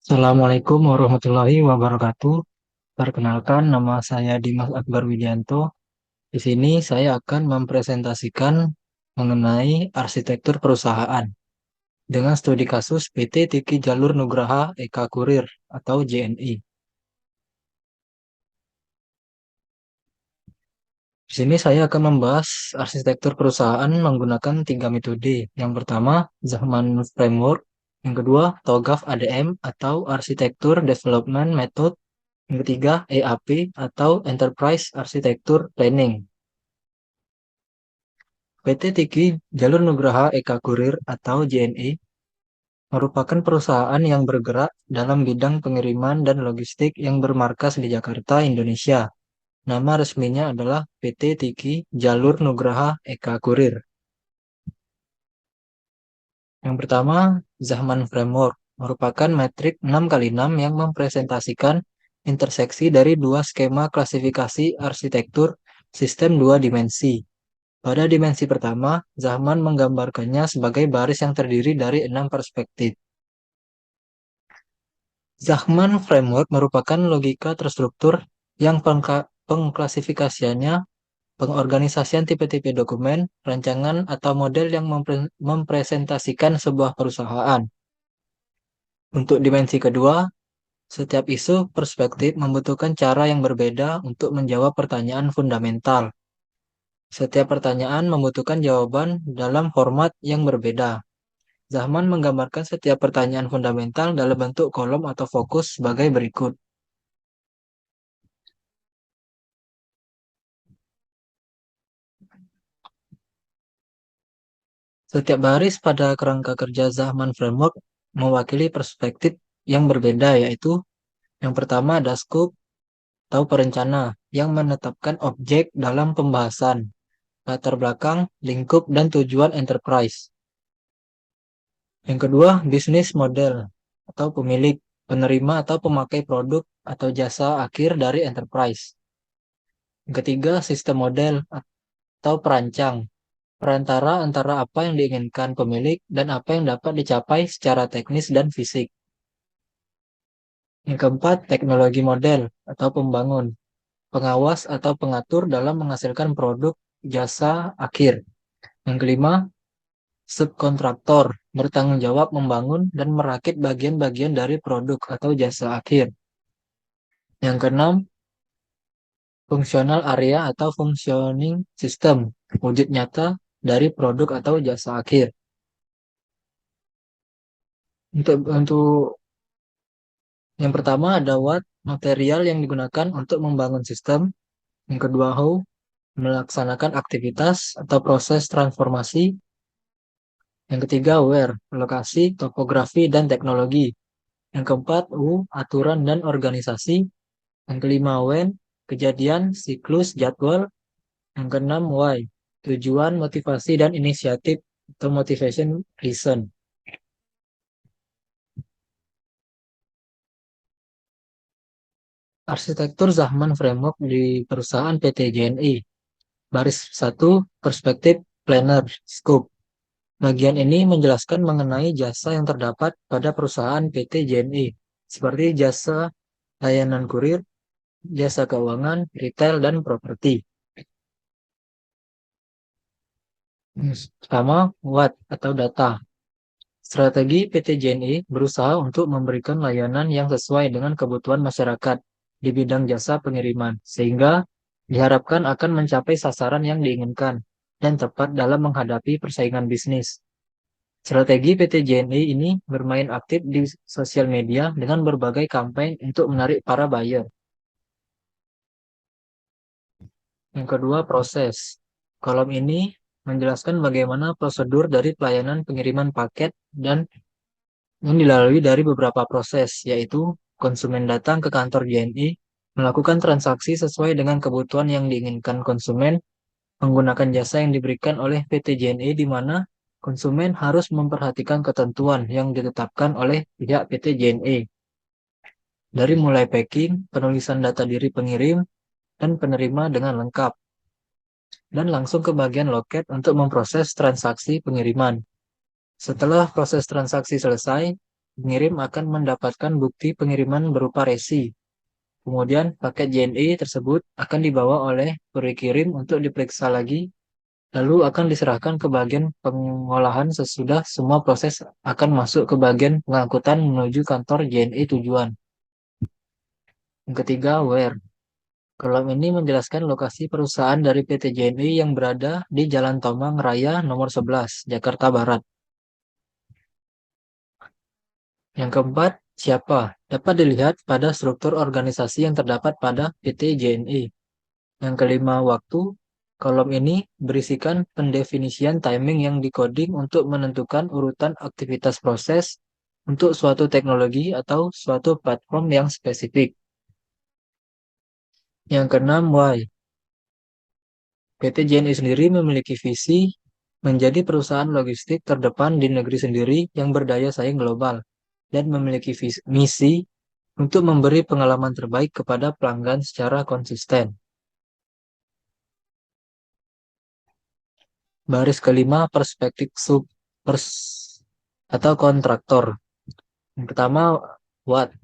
Assalamualaikum warahmatullahi wabarakatuh. Perkenalkan, nama saya Dimas Akbar Widianto. Di sini saya akan mempresentasikan mengenai arsitektur perusahaan dengan studi kasus PT Tiki Jalur Nugraha Eka Kurir atau JNI. Di sini saya akan membahas arsitektur perusahaan menggunakan tiga metode. Yang pertama, Zahman Framework. Yang kedua, TOGAF ADM atau Arsitektur Development Method. Yang ketiga, EAP atau Enterprise Architecture Planning. PT Tiki Jalur Nugraha Eka Kurir atau JNE merupakan perusahaan yang bergerak dalam bidang pengiriman dan logistik yang bermarkas di Jakarta, Indonesia. Nama resminya adalah PT Tiki Jalur Nugraha Eka Kurir. Yang pertama, Zahman Framework merupakan metrik 6x6 yang mempresentasikan interseksi dari dua skema klasifikasi arsitektur sistem dua dimensi. Pada dimensi pertama, Zahman menggambarkannya sebagai baris yang terdiri dari 6 perspektif. Zahman Framework merupakan logika terstruktur yang pengklasifikasiannya, pengorganisasian tipe-tipe dokumen, rancangan, atau model yang mempresentasikan sebuah perusahaan. Untuk dimensi kedua, setiap isu perspektif membutuhkan cara yang berbeda untuk menjawab pertanyaan fundamental. Setiap pertanyaan membutuhkan jawaban dalam format yang berbeda. Zahman menggambarkan setiap pertanyaan fundamental dalam bentuk kolom atau fokus sebagai berikut. Setiap baris pada kerangka kerja Zahman Framework mewakili perspektif yang berbeda, yaitu yang pertama ada scope atau perencana yang menetapkan objek dalam pembahasan, latar belakang, lingkup, dan tujuan enterprise. Yang kedua, bisnis model atau pemilik, penerima atau pemakai produk atau jasa akhir dari enterprise. Yang ketiga, sistem model atau perancang, perantara antara apa yang diinginkan pemilik dan apa yang dapat dicapai secara teknis dan fisik. Yang keempat, teknologi model atau pembangun, pengawas atau pengatur dalam menghasilkan produk jasa akhir. Yang kelima, subkontraktor, bertanggung jawab membangun dan merakit bagian-bagian dari produk atau jasa akhir. Yang keenam, fungsional area atau functioning system, wujud nyata dari produk atau jasa akhir. Untuk yang pertama ada what, material yang digunakan untuk membangun sistem. Yang kedua how, melaksanakan aktivitas atau proses transformasi. Yang ketiga where, lokasi, topografi, dan teknologi. Yang keempat aturan dan organisasi. Yang kelima when, kejadian, siklus, jadwal. Yang keenam why, tujuan, motivasi, dan inisiatif atau motivation reason. Arsitektur Zahman Framework di perusahaan PT JNI. Baris 1, perspektif planner scope. Bagian ini menjelaskan mengenai jasa yang terdapat pada perusahaan PT JNI, seperti jasa layanan kurir, jasa keuangan, retail, dan properti. Pertama, what atau data. Strategi PT JNI berusaha untuk memberikan layanan yang sesuai dengan kebutuhan masyarakat di bidang jasa pengiriman, sehingga diharapkan akan mencapai sasaran yang diinginkan dan tepat dalam menghadapi persaingan bisnis. Strategi PT JNI ini bermain aktif di sosial media dengan berbagai kampanye untuk menarik para buyer. Yang kedua, proses. Kolom ini menjelaskan bagaimana prosedur dari pelayanan pengiriman paket dan yang dilalui dari beberapa proses, yaitu konsumen datang ke kantor JNI, melakukan transaksi sesuai dengan kebutuhan yang diinginkan konsumen, menggunakan jasa yang diberikan oleh PT JNI di mana konsumen harus memperhatikan ketentuan yang ditetapkan oleh pihak PT JNI. Dari mulai packing, penulisan data diri pengirim, dan penerima dengan lengkap. Dan langsung ke bagian loket untuk memproses transaksi pengiriman. Setelah proses transaksi selesai, pengirim akan mendapatkan bukti pengiriman berupa resi. Kemudian paket JNE tersebut akan dibawa oleh pengirim untuk diperiksa lagi, lalu akan diserahkan ke bagian pengolahan sesudah semua proses akan masuk ke bagian pengangkutan menuju kantor JNE tujuan. Yang ketiga, where. Kolom ini menjelaskan lokasi perusahaan dari PT JNE yang berada di Jalan Tomang Raya nomor 11, Jakarta Barat. Yang keempat, siapa? Dapat dilihat pada struktur organisasi yang terdapat pada PT JNE. Yang kelima, waktu. Kolom ini berisikan pendefinisian timing yang dikoding untuk menentukan urutan aktivitas proses untuk suatu teknologi atau suatu platform yang spesifik. Yang keenam, why. PT JNE sendiri memiliki visi menjadi perusahaan logistik terdepan di negeri sendiri yang berdaya saing global dan memiliki misi untuk memberi pengalaman terbaik kepada pelanggan secara konsisten. Baris kelima, perspektif sub pers atau kontraktor. Yang pertama, what?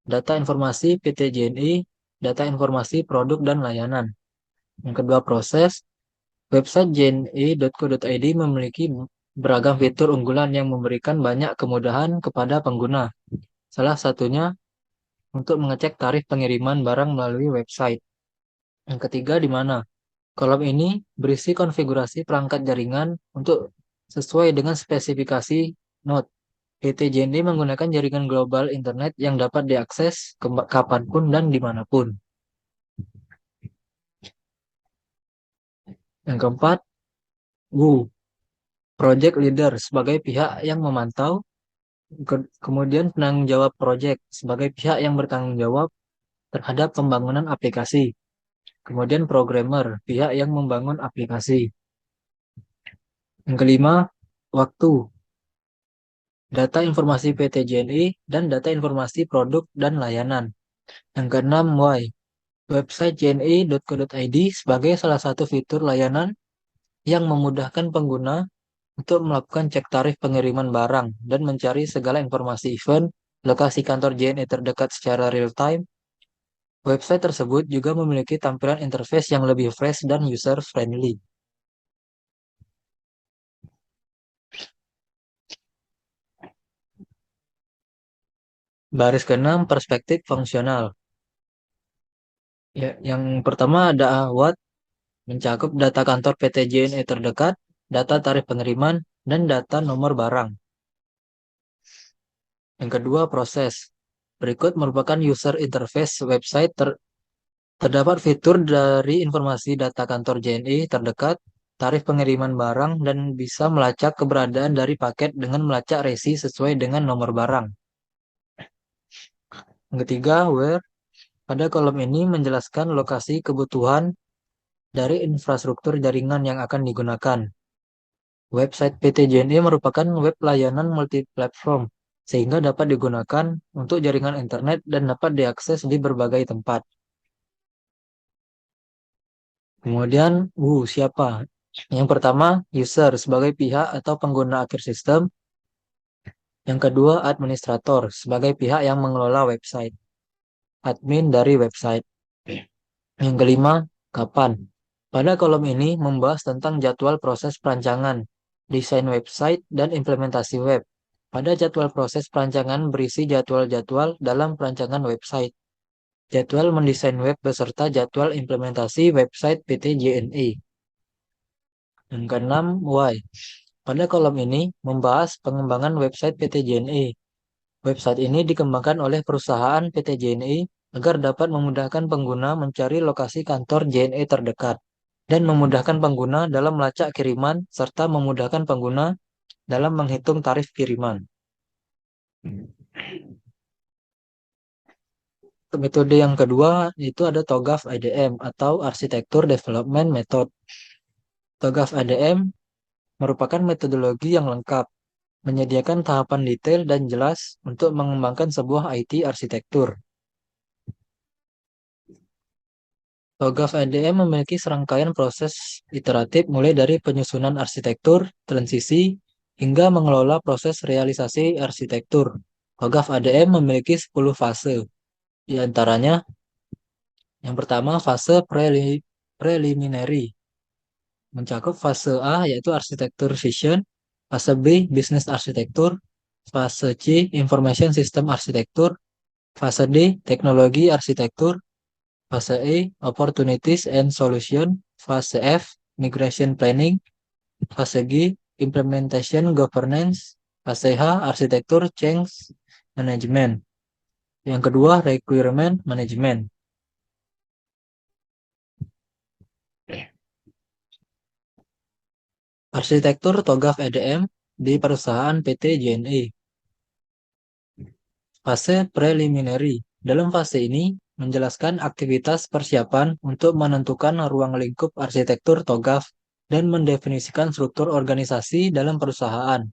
Data informasi PT JNE, data informasi produk dan layanan. Yang kedua, proses. Website jne.co.id memiliki beragam fitur unggulan yang memberikan banyak kemudahan kepada pengguna. Salah satunya untuk mengecek tarif pengiriman barang melalui website. Yang ketiga, di mana? Kolom ini berisi konfigurasi perangkat jaringan untuk sesuai dengan spesifikasi Node. PT JNE menggunakan jaringan global internet yang dapat diakses kapanpun dan dimanapun. Yang keempat, WU, Project Leader sebagai pihak yang memantau, kemudian penanggung jawab project sebagai pihak yang bertanggung jawab terhadap pembangunan aplikasi. Kemudian programmer, pihak yang membangun aplikasi. Yang kelima, waktu. Data informasi PT JNE dan data informasi produk dan layanan. Yang keenam, why. Website jne.co.id sebagai salah satu fitur layanan yang memudahkan pengguna untuk melakukan cek tarif pengiriman barang dan mencari segala informasi event, lokasi kantor JNE terdekat secara real-time. Website tersebut juga memiliki tampilan interface yang lebih fresh dan user-friendly. Baris ke-6, perspektif fungsional. Ya, yang pertama ada what, mencakup data kantor PT JNE terdekat, data tarif pengiriman, dan data nomor barang. Yang kedua, proses. Berikut merupakan user interface website terdapat fitur dari informasi data kantor JNE terdekat, tarif pengiriman barang, dan bisa melacak keberadaan dari paket dengan melacak resi sesuai dengan nomor barang. Yang ketiga, where. Pada kolom ini menjelaskan lokasi kebutuhan dari infrastruktur jaringan yang akan digunakan. Website PT JNE merupakan web layanan multi-platform, sehingga dapat digunakan untuk jaringan internet dan dapat diakses di berbagai tempat. Kemudian, siapa? Yang pertama, user sebagai pihak atau pengguna akhir sistem. Yang kedua, administrator sebagai pihak yang mengelola website. Admin dari website. Yang kelima, kapan? Pada kolom ini membahas tentang jadwal proses perancangan, desain website, dan implementasi web. Pada jadwal proses perancangan berisi jadwal-jadwal dalam perancangan website. Jadwal mendesain web beserta jadwal implementasi website PT JNE. Yang keenam, why. Pada kolom ini membahas pengembangan website PT JNE. Website ini dikembangkan oleh perusahaan PT JNE agar dapat memudahkan pengguna mencari lokasi kantor JNE terdekat dan memudahkan pengguna dalam melacak kiriman serta memudahkan pengguna dalam menghitung tarif kiriman. Metode yang kedua itu ada TOGAF IDM atau Arsitektur Development Method. TOGAF IDM merupakan metodologi yang lengkap, menyediakan tahapan detail dan jelas untuk mengembangkan sebuah IT arsitektur. TOGAF IDM memiliki serangkaian proses iteratif mulai dari penyusunan arsitektur, transisi, hingga mengelola proses realisasi arsitektur. TOGAF ADM memiliki 10 fase. Di antaranya, yang pertama fase preliminary, mencakup fase A yaitu arsitektur vision, fase B business arsitektur, fase C information system arsitektur, fase D teknologi arsitektur, fase E opportunities and solution, fase F migration planning, fase G implementation governance, fase H arsitektur change management. Yang kedua requirement management. Arsitektur TOGAF EDM di perusahaan PT JNE. Fase preliminary. Dalam fase ini, menjelaskan aktivitas persiapan untuk menentukan ruang lingkup arsitektur TOGAF dan mendefinisikan struktur organisasi dalam perusahaan.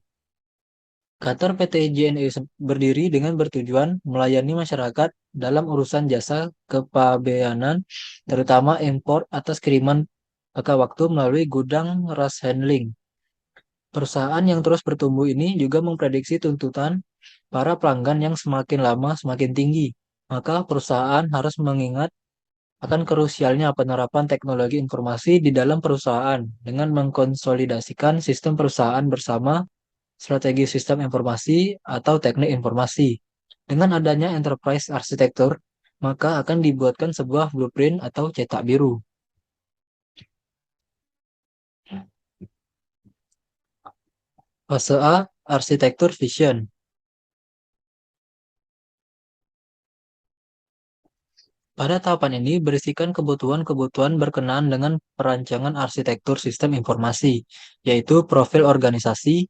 Kantor PT JNE berdiri dengan bertujuan melayani masyarakat dalam urusan jasa kepabeanan, terutama impor atas kiriman pakai waktu melalui gudang rush handling. Perusahaan yang terus bertumbuh ini juga memprediksi tuntutan para pelanggan yang semakin lama semakin tinggi. Maka perusahaan harus mengingat akan krusialnya penerapan teknologi informasi di dalam perusahaan dengan mengkonsolidasikan sistem perusahaan bersama strategi sistem informasi atau teknik informasi. Dengan adanya enterprise architecture, maka akan dibuatkan sebuah blueprint atau cetak biru. Fase A, arsitektur vision. Pada tahapan ini berisikan kebutuhan-kebutuhan berkenaan dengan perancangan arsitektur sistem informasi, yaitu profil organisasi,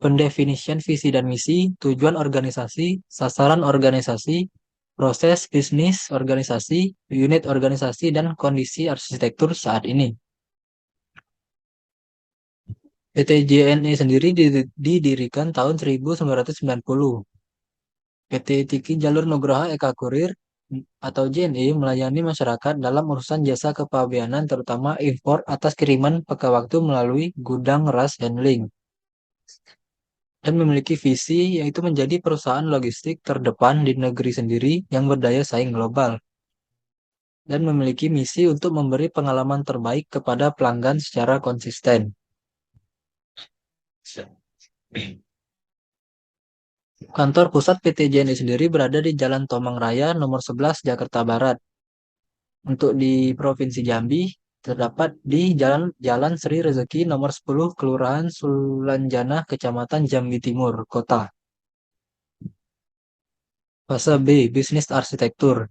pendefinisian visi dan misi, tujuan organisasi, sasaran organisasi, proses bisnis organisasi, unit organisasi, dan kondisi arsitektur saat ini. PT JNE sendiri didirikan tahun 1990. PT Tiki Jalur Nugraha Eka Kurir atau JNE melayani masyarakat dalam urusan jasa kepabeanan terutama impor atas kiriman pakai waktu melalui gudang rush handling dan memiliki visi yaitu menjadi perusahaan logistik terdepan di negeri sendiri yang berdaya saing global dan memiliki misi untuk memberi pengalaman terbaik kepada pelanggan secara konsisten. Kantor pusat PT JNE sendiri berada di Jalan Tomang Raya nomor 11 Jakarta Barat. Untuk di Provinsi Jambi terdapat di Jalan Sri Rezeki nomor 10 Kelurahan Sulanjana Kecamatan Jambi Timur Kota. Fase B Bisnis Arsitektur.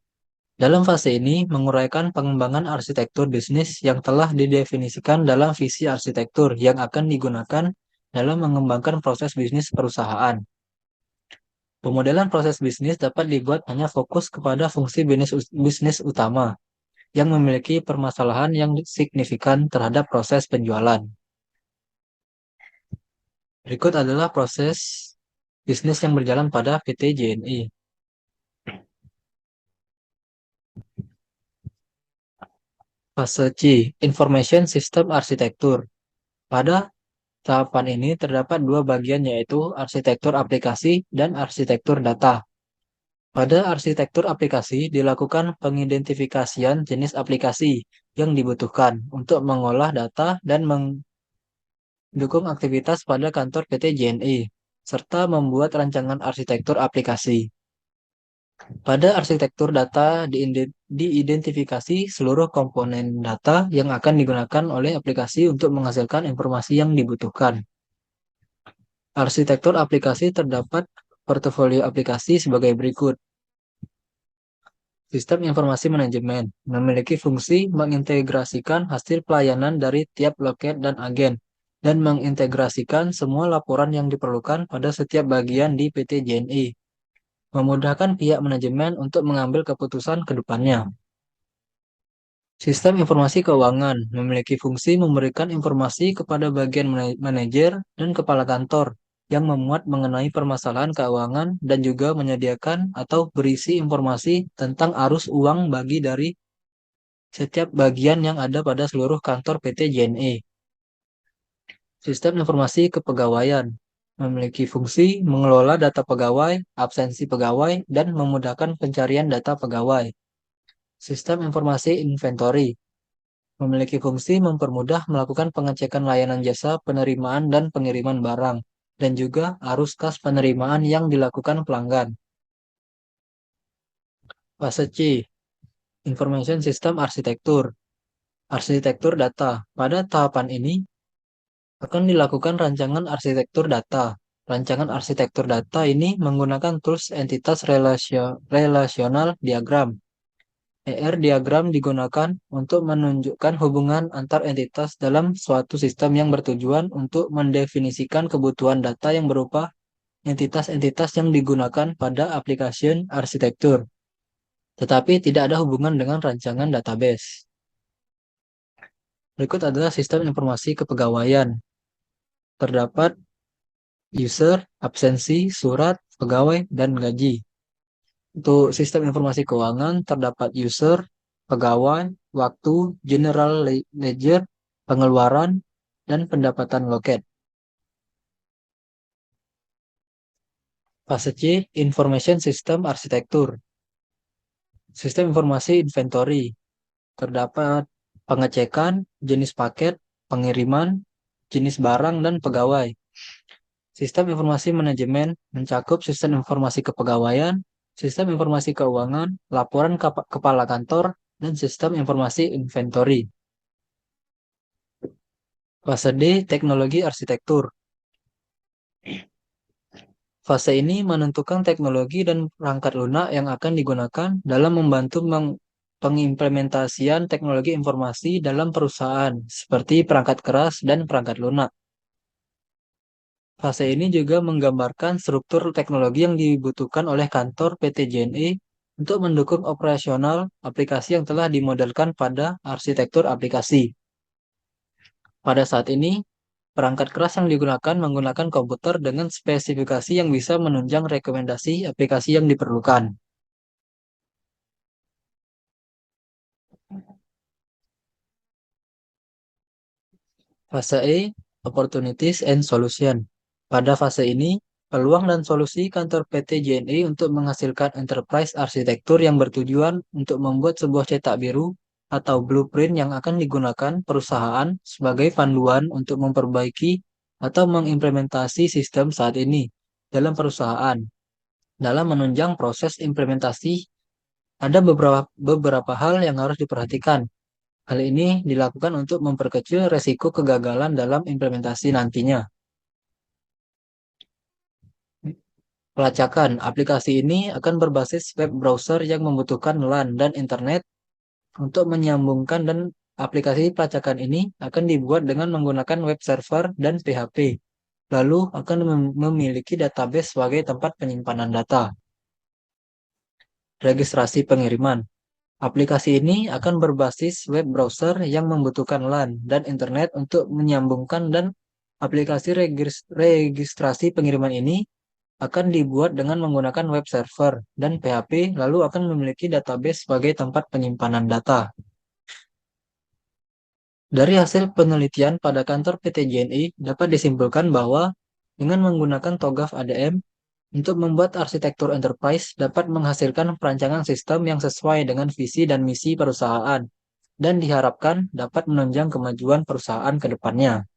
Dalam fase ini menguraikan pengembangan arsitektur bisnis yang telah didefinisikan dalam visi arsitektur yang akan digunakan dalam mengembangkan proses bisnis perusahaan. Pemodelan proses bisnis dapat dibuat hanya fokus kepada fungsi bisnis utama yang memiliki permasalahan yang signifikan terhadap proses penjualan. Berikut adalah proses bisnis yang berjalan pada PT JNE. Fase C, Information System Arsitektur. Pada tahapan ini terdapat dua bagian yaitu arsitektur aplikasi dan arsitektur data. Pada arsitektur aplikasi dilakukan pengidentifikasian jenis aplikasi yang dibutuhkan untuk mengolah data dan mendukung aktivitas pada kantor PT JNE, serta membuat rancangan arsitektur aplikasi. Pada arsitektur data diidentifikasi seluruh komponen data yang akan digunakan oleh aplikasi untuk menghasilkan informasi yang dibutuhkan. Arsitektur aplikasi terdapat portofolio aplikasi sebagai berikut. Sistem informasi manajemen memiliki fungsi mengintegrasikan hasil pelayanan dari tiap loket dan agen dan mengintegrasikan semua laporan yang diperlukan pada setiap bagian di PT JNE, memudahkan pihak manajemen untuk mengambil keputusan ke depannya. Sistem informasi keuangan memiliki fungsi memberikan informasi kepada bagian manajer dan kepala kantor yang memuat mengenai permasalahan keuangan dan juga menyediakan atau berisi informasi tentang arus uang bagi dari setiap bagian yang ada pada seluruh kantor PT JNE. Sistem informasi kepegawaian memiliki fungsi mengelola data pegawai, absensi pegawai, dan memudahkan pencarian data pegawai. Sistem informasi inventory memiliki fungsi mempermudah melakukan pengecekan layanan jasa penerimaan dan pengiriman barang, dan juga arus kas penerimaan yang dilakukan pelanggan. Fase C, Information System Arsitektur. Arsitektur data. Pada tahapan ini akan dilakukan rancangan arsitektur data. Rancangan arsitektur data ini menggunakan tools entitas relasional diagram. ER diagram digunakan untuk menunjukkan hubungan antar entitas dalam suatu sistem yang bertujuan untuk mendefinisikan kebutuhan data yang berupa entitas-entitas yang digunakan pada aplikasi arsitektur, tetapi tidak ada hubungan dengan rancangan database. Berikut adalah sistem informasi kepegawaian. Terdapat user, absensi, surat, pegawai, dan gaji. Untuk sistem informasi keuangan, terdapat user, pegawai, waktu, general ledger, pengeluaran, dan pendapatan loket. Fase C, Information System Arsitektur. Sistem informasi inventory. Terdapat pengecekan, jenis paket, pengiriman, jenis barang, dan pegawai. Sistem informasi manajemen mencakup sistem informasi kepegawaian, sistem informasi keuangan, laporan kepala kantor, dan sistem informasi inventory. Fase D, Teknologi Arsitektur. Fase ini menentukan teknologi dan perangkat lunak yang akan digunakan dalam membantu pengimplementasian teknologi informasi dalam perusahaan, seperti perangkat keras dan perangkat lunak. Fase ini juga menggambarkan struktur teknologi yang dibutuhkan oleh kantor PT JNE untuk mendukung operasional aplikasi yang telah dimodelkan pada arsitektur aplikasi. Pada saat ini, perangkat keras yang digunakan menggunakan komputer dengan spesifikasi yang bisa menunjang rekomendasi aplikasi yang diperlukan. Fase E, Opportunities and Solution. Pada fase ini, peluang dan solusi kantor PT JNE untuk menghasilkan enterprise arsitektur yang bertujuan untuk membuat sebuah cetak biru atau blueprint yang akan digunakan perusahaan sebagai panduan untuk memperbaiki atau mengimplementasi sistem saat ini dalam perusahaan. Dalam menunjang proses implementasi, ada beberapa hal yang harus diperhatikan. Hal ini dilakukan untuk memperkecil resiko kegagalan dalam implementasi nantinya. Pelacakan aplikasi ini akan berbasis web browser yang membutuhkan LAN dan internet untuk menyambungkan, dan aplikasi pelacakan ini akan dibuat dengan menggunakan web server dan PHP. Lalu akan memiliki database sebagai tempat penyimpanan data. Registrasi pengiriman. Aplikasi ini akan berbasis web browser yang membutuhkan LAN dan internet untuk menyambungkan, dan aplikasi registrasi pengiriman ini akan dibuat dengan menggunakan web server dan PHP, lalu akan memiliki database sebagai tempat penyimpanan data. Dari hasil penelitian pada kantor PT JNI dapat disimpulkan bahwa dengan menggunakan TOGAF ADM untuk membuat arsitektur enterprise dapat menghasilkan perancangan sistem yang sesuai dengan visi dan misi perusahaan, dan diharapkan dapat menunjang kemajuan perusahaan ke depannya.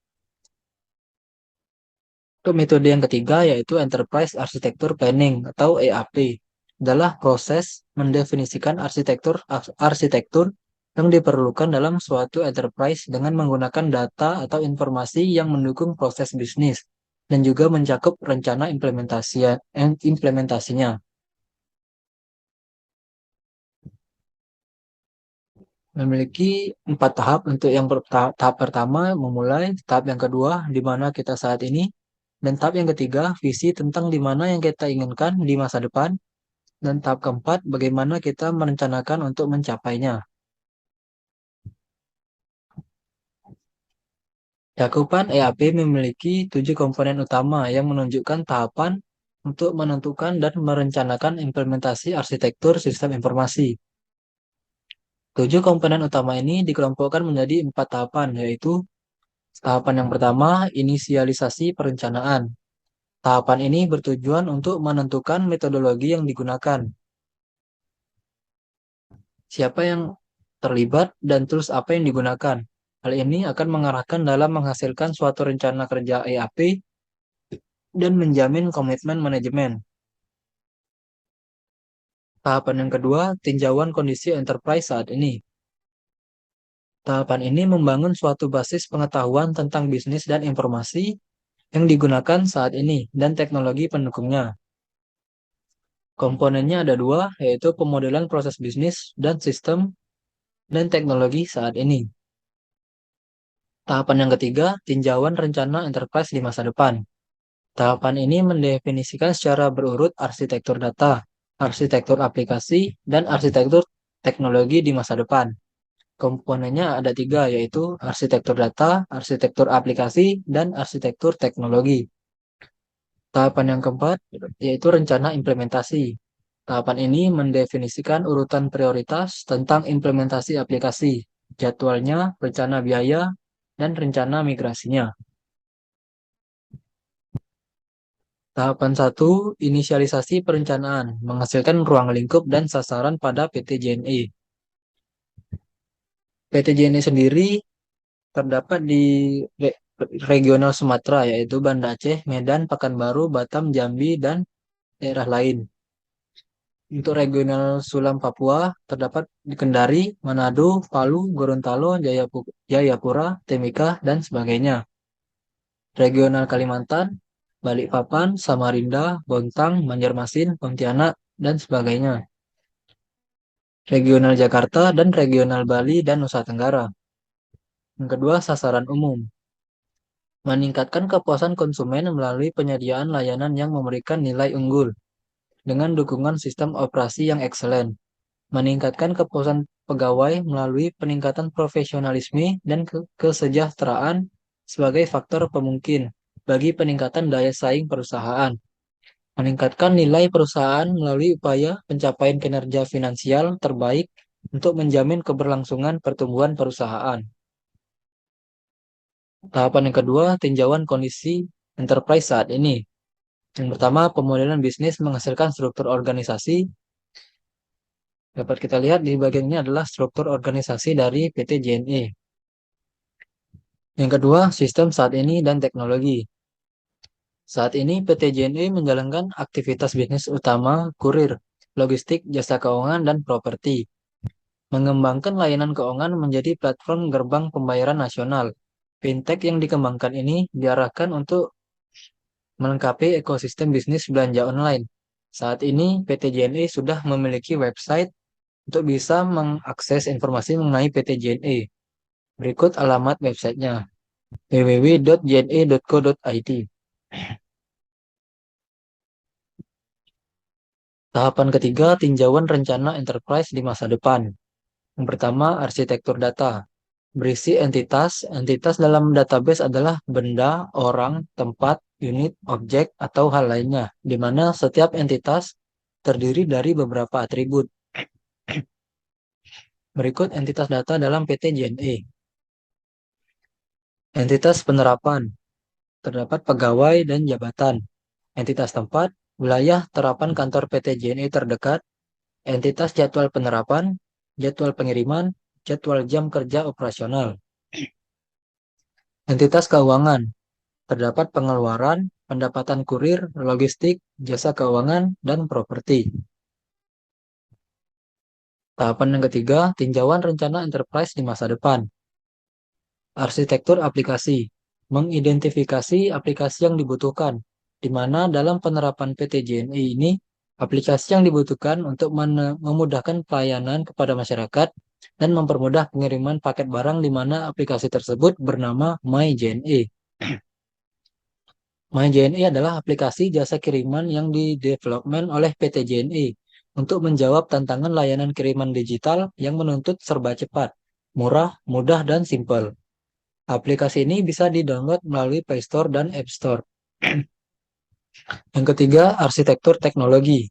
Untuk metode yang ketiga yaitu Enterprise Architecture Planning atau EAP, adalah proses mendefinisikan arsitektur yang diperlukan dalam suatu enterprise dengan menggunakan data atau informasi yang mendukung proses bisnis dan juga mencakup rencana implementasinya. Memiliki 4 tahap. Untuk yang tahap pertama memulai, tahap yang kedua di mana kita saat ini, dan tahap yang ketiga visi tentang di mana yang kita inginkan di masa depan, dan tahap keempat bagaimana kita merencanakan untuk mencapainya. Cakupan EAP memiliki 7 komponen utama yang menunjukkan tahapan untuk menentukan dan merencanakan implementasi arsitektur sistem informasi. 7 komponen utama ini dikelompokkan menjadi 4 tahapan, yaitu tahapan yang pertama, inisialisasi perencanaan. Tahapan ini bertujuan untuk menentukan metodologi yang digunakan, siapa yang terlibat, dan tools apa yang digunakan. Hal ini akan mengarahkan dalam menghasilkan suatu rencana kerja EAP dan menjamin komitmen manajemen. Tahapan yang kedua, tinjauan kondisi enterprise saat ini. Tahapan ini membangun suatu basis pengetahuan tentang bisnis dan informasi yang digunakan saat ini dan teknologi pendukungnya. Komponennya ada dua, yaitu pemodelan proses bisnis dan sistem dan teknologi saat ini. Tahapan yang ketiga, tinjauan rencana enterprise di masa depan. Tahapan ini mendefinisikan secara berurut arsitektur data, arsitektur aplikasi, dan arsitektur teknologi di masa depan. Komponennya ada tiga, yaitu arsitektur data, arsitektur aplikasi, dan arsitektur teknologi. Tahapan yang keempat, yaitu rencana implementasi. Tahapan ini mendefinisikan urutan prioritas tentang implementasi aplikasi, jadwalnya, rencana biaya, dan rencana migrasinya. Tahapan 1, inisialisasi perencanaan, menghasilkan ruang lingkup dan sasaran pada PT JNE. PT JNE sendiri terdapat di regional Sumatera, yaitu Banda Aceh, Medan, Pekanbaru, Batam, Jambi, dan daerah lain. Untuk regional Sulam Papua, terdapat di Kendari, Manado, Palu, Gorontalo, Jayapura, Timika, dan sebagainya. Regional Kalimantan, Balikpapan, Samarinda, Bontang, Banjarmasin, Pontianak, dan sebagainya. Regional Jakarta dan regional Bali dan Nusa Tenggara. Yang kedua, sasaran umum. Meningkatkan kepuasan konsumen melalui penyediaan layanan yang memberikan nilai unggul dengan dukungan sistem operasi yang excellent. Meningkatkan kepuasan pegawai melalui peningkatan profesionalisme dan kesejahteraan sebagai faktor pemungkin bagi peningkatan daya saing perusahaan. Meningkatkan nilai perusahaan melalui upaya pencapaian kinerja finansial terbaik untuk menjamin keberlangsungan pertumbuhan perusahaan. Tahapan yang kedua, tinjauan kondisi enterprise saat ini. Yang pertama, pemodelan bisnis menghasilkan struktur organisasi. Dapat kita lihat di bagian ini adalah struktur organisasi dari PT JNE. Yang kedua, sistem saat ini dan teknologi. Saat ini PT JNE menjalankan aktivitas bisnis utama kurir, logistik, jasa keuangan, dan properti. Mengembangkan layanan keuangan menjadi platform gerbang pembayaran nasional. Fintech yang dikembangkan ini diarahkan untuk melengkapi ekosistem bisnis belanja online. Saat ini, PT JNE sudah memiliki website untuk bisa mengakses informasi mengenai PT JNE. Berikut alamat websitenya, www.jne.co.id. Tahapan ketiga, tinjauan rencana enterprise di masa depan. Yang pertama, arsitektur data. Berisi entitas. Entitas dalam database adalah benda, orang, tempat, unit, objek, atau hal lainnya, di mana setiap entitas terdiri dari beberapa atribut. Berikut entitas data dalam PT JNE. Entitas penerapan. Terdapat pegawai dan jabatan. Entitas tempat, wilayah terapan kantor PT JNE terdekat. Entitas jadwal penerapan, jadwal pengiriman, jadwal jam kerja operasional. Entitas keuangan, terdapat pengeluaran, pendapatan kurir, logistik, jasa keuangan, dan properti. Tahapan yang ketiga, tinjauan rencana enterprise di masa depan. Arsitektur aplikasi, mengidentifikasi aplikasi yang dibutuhkan, di mana dalam penerapan PT JNE ini, aplikasi yang dibutuhkan untuk memudahkan pelayanan kepada masyarakat dan mempermudah pengiriman paket barang di mana aplikasi tersebut bernama MyJNE. MyJNE adalah aplikasi jasa kiriman yang didevelopment oleh PT JNE untuk menjawab tantangan layanan kiriman digital yang menuntut serba cepat, murah, mudah, dan simpel. Aplikasi ini bisa di-download melalui Play Store dan App Store. Yang ketiga, arsitektur teknologi.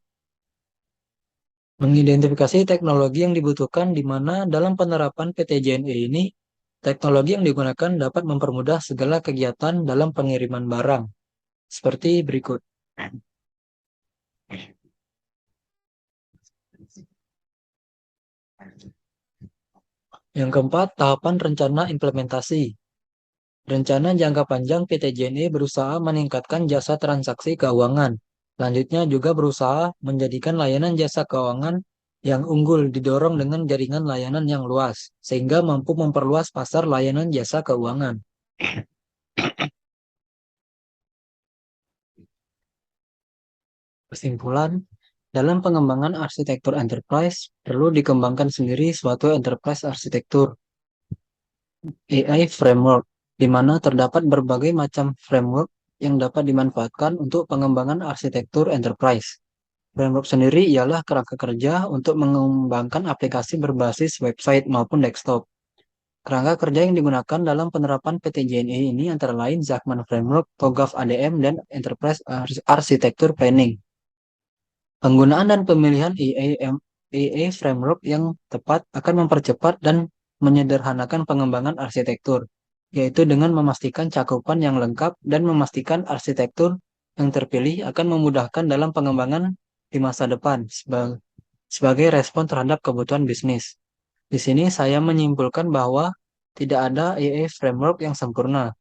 Mengidentifikasi teknologi yang dibutuhkan di mana dalam penerapan PT JNE ini, teknologi yang digunakan dapat mempermudah segala kegiatan dalam pengiriman barang. seperti berikut. Yang keempat, tahapan rencana implementasi. Rencana jangka panjang PT JNE berusaha meningkatkan jasa transaksi keuangan. Selanjutnya juga berusaha menjadikan layanan jasa keuangan yang unggul didorong dengan jaringan layanan yang luas, sehingga mampu memperluas pasar layanan jasa keuangan. Kesimpulan, dalam pengembangan arsitektur enterprise, perlu dikembangkan sendiri suatu enterprise arsitektur AI framework, di mana terdapat berbagai macam framework yang dapat dimanfaatkan untuk pengembangan arsitektur enterprise. Framework sendiri ialah kerangka kerja untuk mengembangkan aplikasi berbasis website maupun desktop. Kerangka kerja yang digunakan dalam penerapan PTJNE ini antara lain Zachman Framework, TOGAF ADM, dan Enterprise Architecture Planning. Penggunaan dan pemilihan EA framework yang tepat akan mempercepat dan menyederhanakan pengembangan arsitektur, yaitu dengan memastikan cakupan yang lengkap dan memastikan arsitektur yang terpilih akan memudahkan dalam pengembangan di masa depan sebagai respon terhadap kebutuhan bisnis. Di sini saya menyimpulkan bahwa tidak ada EA framework yang sempurna.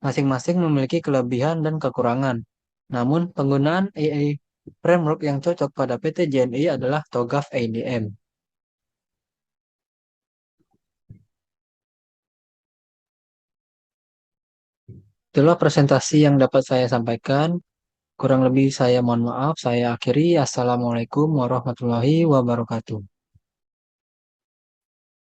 Masing-masing memiliki kelebihan dan kekurangan. Namun, penggunaan AI framework yang cocok pada PT JNI adalah TOGAF ADM. Itulah presentasi yang dapat saya sampaikan. Kurang lebih saya mohon maaf. Saya akhiri. Assalamualaikum warahmatullahi wabarakatuh.